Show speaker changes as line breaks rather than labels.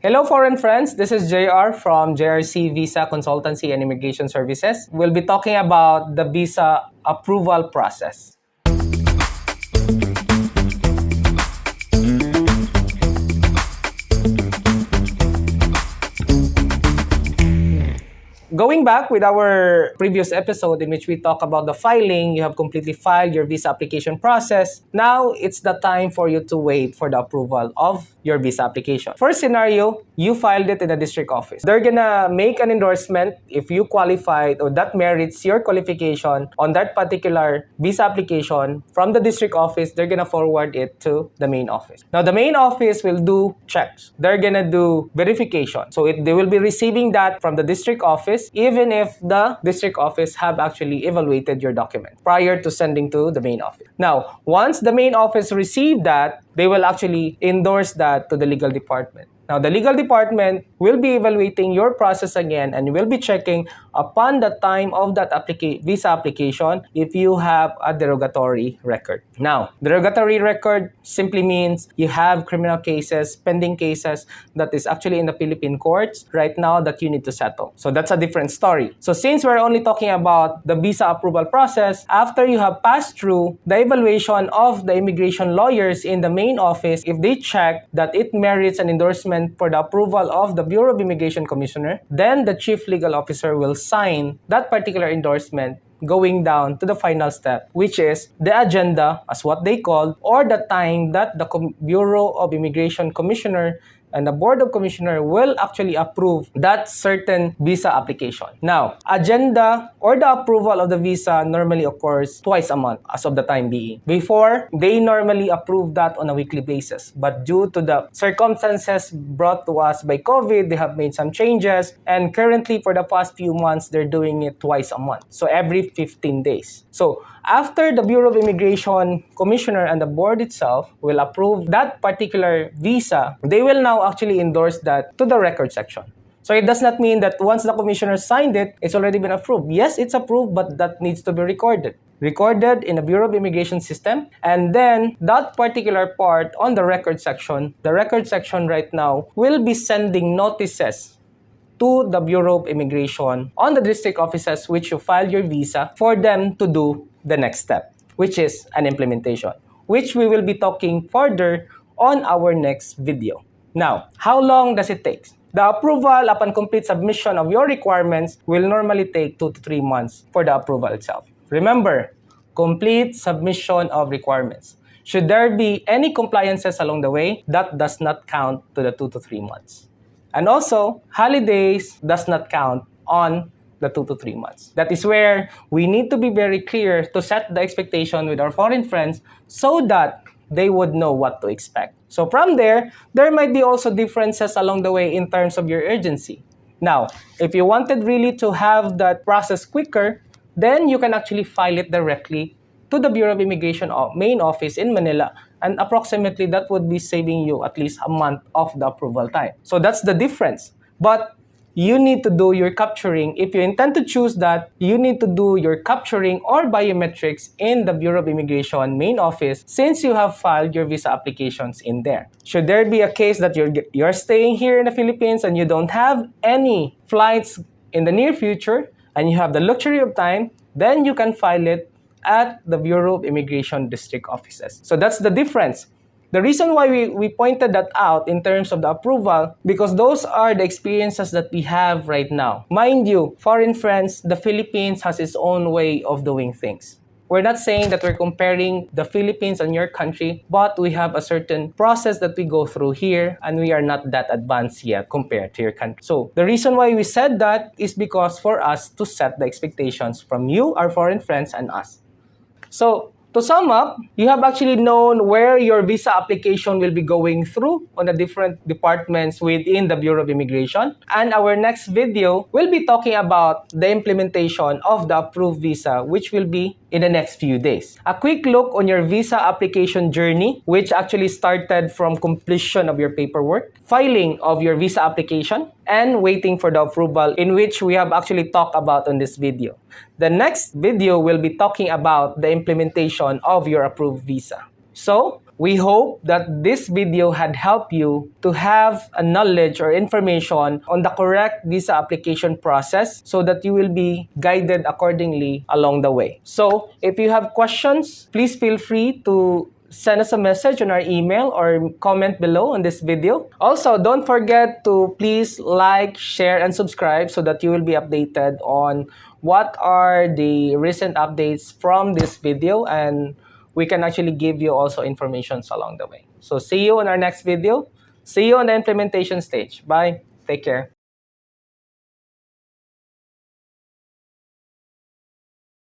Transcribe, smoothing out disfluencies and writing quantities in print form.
Hello, foreign friends. This is JR from JRC Visa Consultancy and Immigration Services. We'll be talking about the visa approval process. Going back with our previous episode in which we talk about the filing, you have completely filed your visa application process. Now, it's the time for you to wait for the approval of your visa application. First scenario, you filed it in the district office. They're gonna make an endorsement if you qualified or that merits your qualification on that particular visa application. From the district office, they're gonna forward it to the main office. Now, the main office will do checks. They're gonna do verification. So they will be receiving that from the district office even if the district office have actually evaluated your document prior to sending to the main office. Now, once the main office receive that, they will actually endorse that to the legal department. Now, the legal department will be evaluating your process again and will be checking upon the time of that visa application if you have a derogatory record. Now, derogatory record simply means you have criminal cases, pending cases that is actually in the Philippine courts right now that you need to settle. So that's a different story. So since we're only talking about the visa approval process, after you have passed through the evaluation of the immigration lawyers in the main office, if they check that it merits an endorsement for the approval of the Bureau of Immigration Commissioner, then the Chief Legal Officer will sign that particular endorsement going down to the final step, which is the agenda, as what they call, or the time that the Bureau of Immigration Commissioner and the Board of Commissioner will actually approve that certain visa application. Now, agenda or the approval of the visa normally occurs twice a month as of the time being. Before, they normally approve that on a weekly basis. But due to the circumstances brought to us by COVID, they have made some changes. And currently, for the past few months, they're doing it twice a month. So every 15 days. So after the Bureau of Immigration Commissioner and the board itself will approve that particular visa, they will now actually endorse that to the record section. So it does not mean that once the commissioner signed it, it's already been approved. Yes, it's approved, but that needs to be recorded. Recorded in the Bureau of Immigration system, and then that particular part on the record section right now will be sending notices to the Bureau of Immigration on the district offices which you filed your visa for them to do the next step, which is an implementation, which we will be talking further on our next video. Now, how long does it take? The approval upon complete submission of your requirements will normally take 2 to 3 months for the approval itself. Remember, complete submission of requirements. Should there be any compliances along the way, that does not count to the 2 to 3 months. And also, holidays does not count on the 2 to 3 months. That is where we need to be very clear to set the expectation with our foreign friends so that they would know what to expect. So from there might be also differences along the way in terms of your urgency. Now, if you wanted really to have that process quicker, then you can actually file it directly to the Bureau of Immigration main office in Manila, and approximately that would be saving you at least a month of the approval time. So that's the difference. But you need to do your capturing. If you intend to choose that, you need to do your capturing or biometrics in the Bureau of Immigration main office since you have filed your visa applications in there. Should there be a case that you're staying here in the Philippines and you don't have any flights in the near future and you have the luxury of time, then you can file it at the Bureau of Immigration district offices. So that's the difference. The reason why we pointed that out in terms of the approval, because those are the experiences that we have right now. Mind you, foreign friends, the Philippines has its own way of doing things. We're not saying that we're comparing the Philippines and your country, but we have a certain process that we go through here, and we are not that advanced yet compared to your country. So the reason why we said that is because for us to set the expectations from you, our foreign friends, and us. So, to sum up, you have actually known where your visa application will be going through on the different departments within the Bureau of Immigration. And our next video will be talking about the implementation of the approved visa, which will be in the next few days. A quick look on your visa application journey, which actually started from completion of your paperwork, filing of your visa application, and waiting for the approval, in which we have actually talked about on this video. The next video will be talking about the implementation of your approved visa. So, We hope that this video had helped you to have a knowledge or information on the correct visa application process so that you will be guided accordingly along the way. So if you have questions, please feel free to send us a message on our email or comment below on this video. Also, don't forget to please like, share, and subscribe so that you will be updated on what are the recent updates from this video, and we can actually give you also informations along the way. So see you in our next video. See you on the implementation stage. Bye. Take care.